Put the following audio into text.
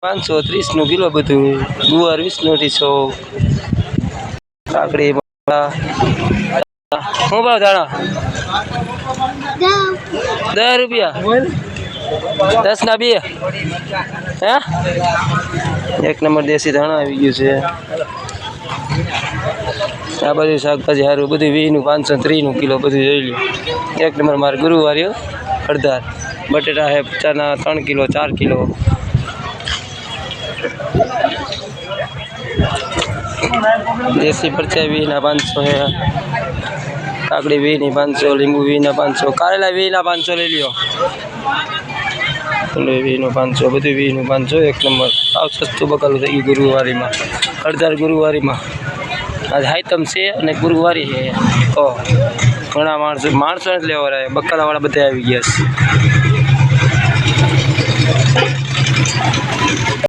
530 kilo બધું ગુવાર 20 થી 100 કાકડી શું ભાવ ધાણા 10 રૂપિયા 10 ના 2 હે 1 નંબર દેશી ધાણા આવી ગયું છે આ બધું શાકભાજી સારું બધું 20 નું 530 નું કિલો બધું જોઈ લો 1 નંબર મારે ગુરુવારે અડધા બટેટા હે 50 ના 3 કિલો 4 કિલો देसी परचा 20 ना 500 है काकड़ी 20 ની 500 લીંબુ 20 ના 500 कारेला 20 ના 500 ले लियो 20 નું 500 બધું 20 નું 500 एक नंबर साव सस्तुं बकालू થઈ ગયું ગુરુવારી માં અડધાર ગુરુવારી માં આજ આઈટમ છે અને ગુરુવારી છે ઓ ઘણા માણસો જ લેવા રહ્યા બકાલા વાળા બધા આવી ગયા છે